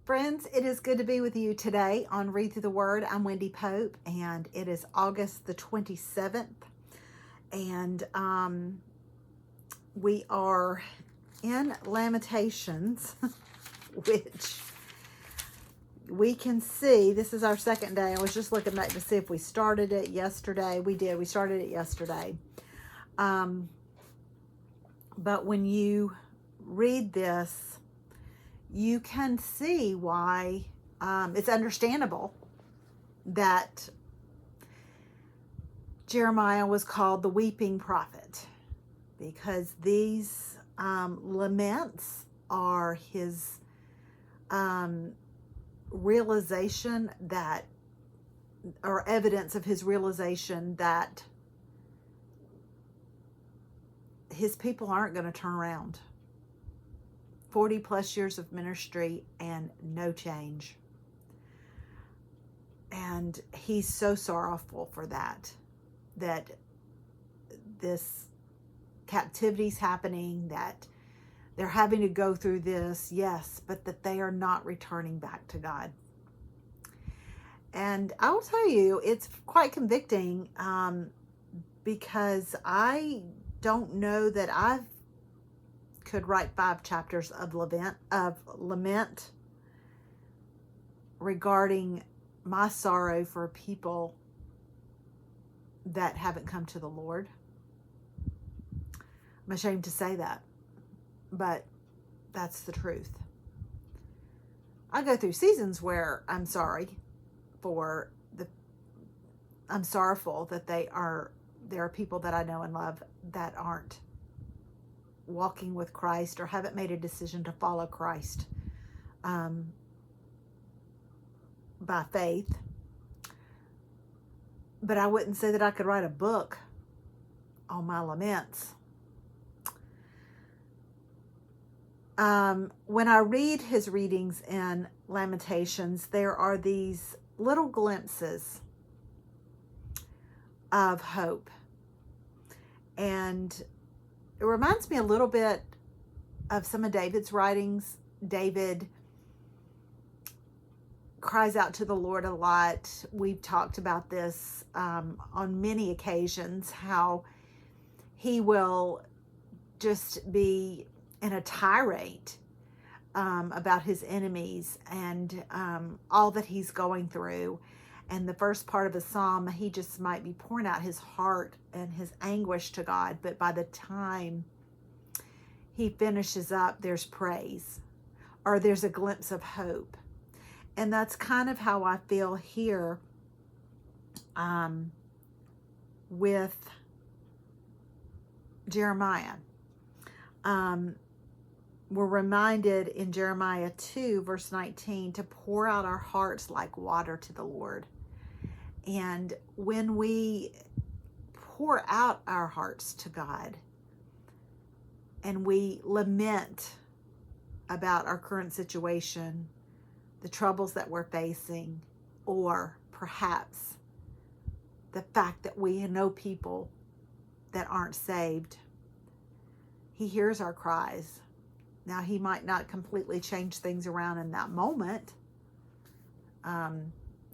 Friends, it is good to be with you today on Read Through the Word. I'm Wendy Pope, and it is August the 27th, and we are in Lamentations, which we can see, this is our second day. I was just looking back to see if we started it yesterday. We did. We started it yesterday. But when you read this, you can see why it's understandable that Jeremiah was called the weeping prophet, because these laments are his realization that, or evidence of his realization that his people aren't going to turn around. 40 plus years of ministry and no change. And he's so sorrowful for that this captivity's happening, that they're having to go through this, yes, but that they are not returning back to God. And I will tell you, it's quite convicting, because I don't know that I could write 5 chapters of lament regarding my sorrow for people that haven't come to the Lord. I'm ashamed to say that, but that's the truth. I go through seasons where I'm sorrowful that there are people that I know and love that aren't walking with Christ or haven't made a decision to follow Christ by faith. But I wouldn't say that I could write a book on my laments. When I read his readings in Lamentations, there are these little glimpses of hope. And it reminds me a little bit of some of David's writings. David cries out to the Lord a lot. We've talked about this on many occasions, how he will just be in a tirade about his enemies and all that he's going through. And the first part of the psalm, he just might be pouring out his heart and his anguish to God. But by the time he finishes up, there's praise, or there's a glimpse of hope. And that's kind of how I feel here with Jeremiah. We're reminded in Jeremiah 2, verse 19, to pour out our hearts like water to the Lord. And when we pour out our hearts to God and we lament about our current situation, the troubles that we're facing, or perhaps the fact that we know people that aren't saved, he hears our cries. Now, he might not completely change things around in that moment.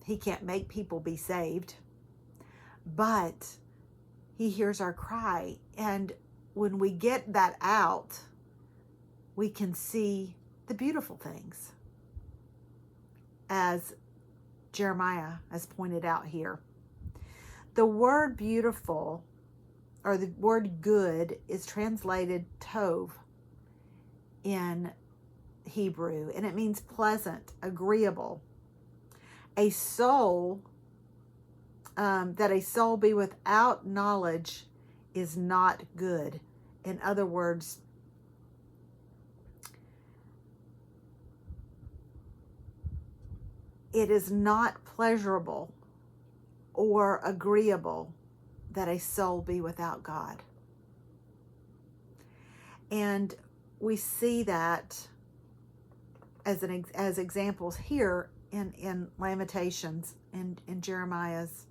He can't make people be saved, but he hears our cry. And when we get that out, we can see the beautiful things, as Jeremiah has pointed out here. The word beautiful, or the word good, is translated towb in Hebrew, and it means pleasant, agreeable. A soul, that a soul be without knowledge is not good. In other words, it is not pleasurable or agreeable that a soul be without God. And we see that as examples here in Lamentations and in Jeremiah's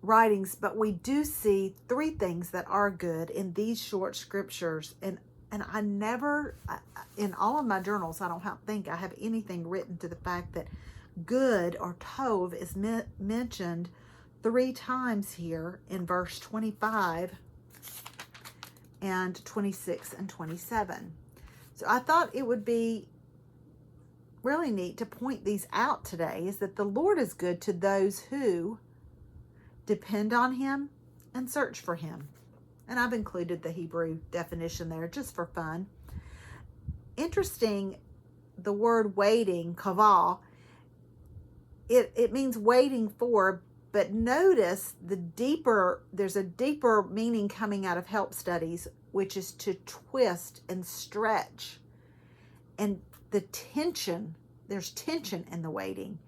writings, but we do see three things that are good in these short scriptures. And I never, in all of my journals, I don't think I have anything written to the fact that good or tov is mentioned 3 times here in verse 25 and 26 and 27. So I thought it would be really neat to point these out today, is that the Lord is good to those who depend on him and search for him. And I've included the Hebrew definition there just for fun. Interesting, the word waiting, kaw-vaw, it means waiting for, but notice there's a deeper meaning coming out of help studies, which is to twist and stretch. And there's tension in the waiting.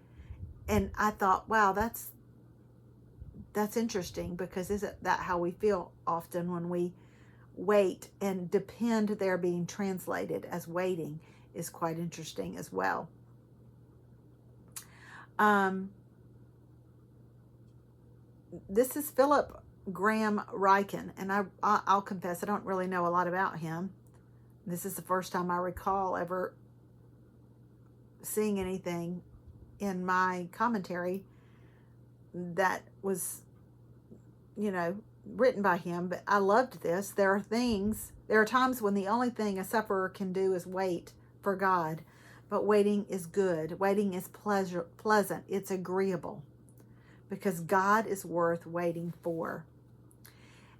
And I thought, wow, that's interesting, because isn't that how we feel often when we wait? And depend there being translated as waiting is quite interesting as well. This is Philip Graham Ryken, and I'll confess I don't really know a lot about him. This is the first time I recall ever seeing anything in my commentary that was, written by him. But I loved this. There are times when the only thing a sufferer can do is wait for God. But waiting is good. Waiting is pleasant. It's agreeable, because God is worth waiting for.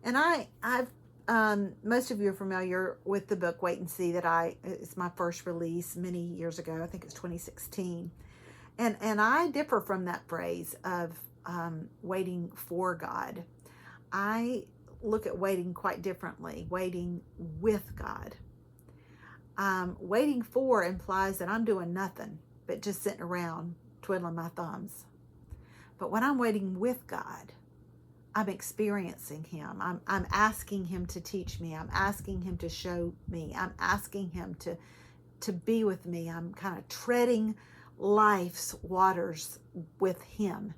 And I've most of you are familiar with the book Wait and See, it's my first release many years ago. I think it's 2016. And I differ from that phrase of waiting for God. I look at waiting quite differently, waiting with God. Waiting for implies that I'm doing nothing but just sitting around twiddling my thumbs. But when I'm waiting with God, I'm experiencing him. I'm asking him to teach me. I'm asking him to show me. I'm asking him to be with me. I'm kind of treading life's waters with him.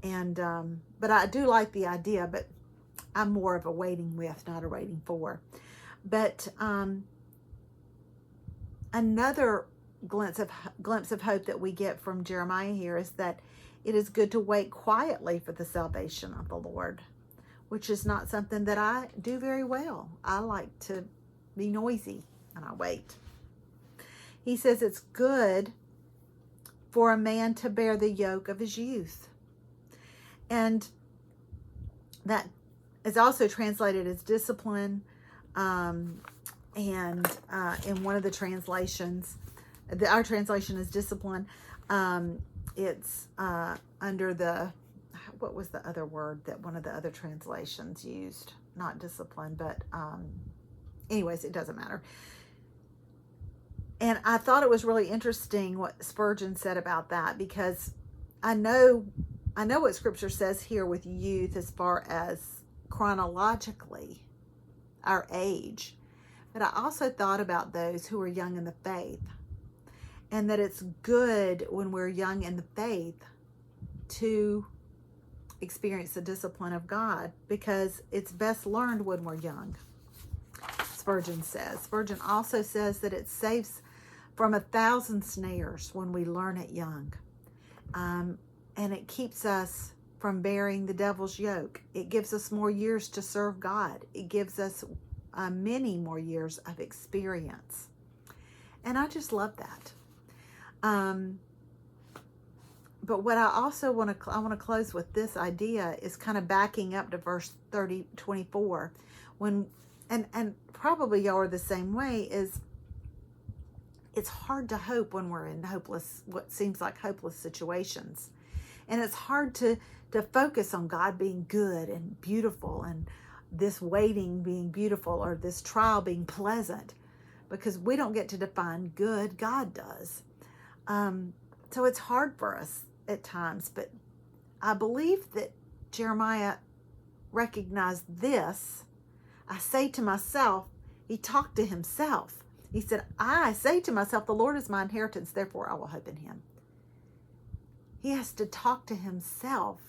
And but I do like the idea, but I'm more of a waiting with, not a waiting for. But another glimpse of hope that we get from Jeremiah here is that it is good to wait quietly for the salvation of the Lord, which is not something that I do very well. I like to be noisy and I wait. He says it's good for a man to bear the yoke of his youth. And that is also translated as discipline. And in one of the translations, our translation is discipline. It's under what was the other word that one of the other translations used? Not discipline, but anyways, it doesn't matter. And I thought it was really interesting what Spurgeon said about that, because I know what Scripture says here with youth as far as chronologically our age, but I also thought about those who are young in the faith, and that it's good when we're young in the faith to experience the discipline of God, because it's best learned when we're young, Spurgeon says. Spurgeon also says that it saves from 1,000 snares when we learn it young. And it keeps us from bearing the devil's yoke. It gives us more years to serve God. It gives us many more years of experience. And I just love that. But what I also want to close with this idea is kind of backing up to verse 24, when, and probably y'all are the same way, is it's hard to hope when we're in what seems like hopeless situations. And it's hard to focus on God being good and beautiful, and this waiting being beautiful, or this trial being pleasant, because we don't get to define good, God does. So it's hard for us at times, but I believe that Jeremiah recognized this. I say to myself, he talked to himself. He said, I say to myself, the Lord is my inheritance, therefore I will hope in him. He has to talk to himself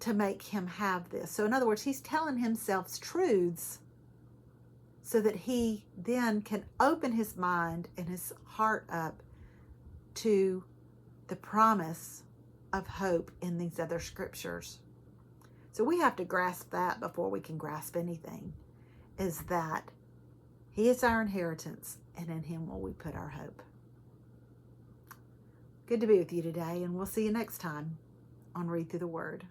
to make him have this. So in other words, he's telling himself truths so that he then can open his mind and his heart up to the promise of hope in these other scriptures. So we have to grasp that before we can grasp anything, is that he is our inheritance, and in him will we put our hope. Good to be with you today, and we'll see you next time on Read Through the Word.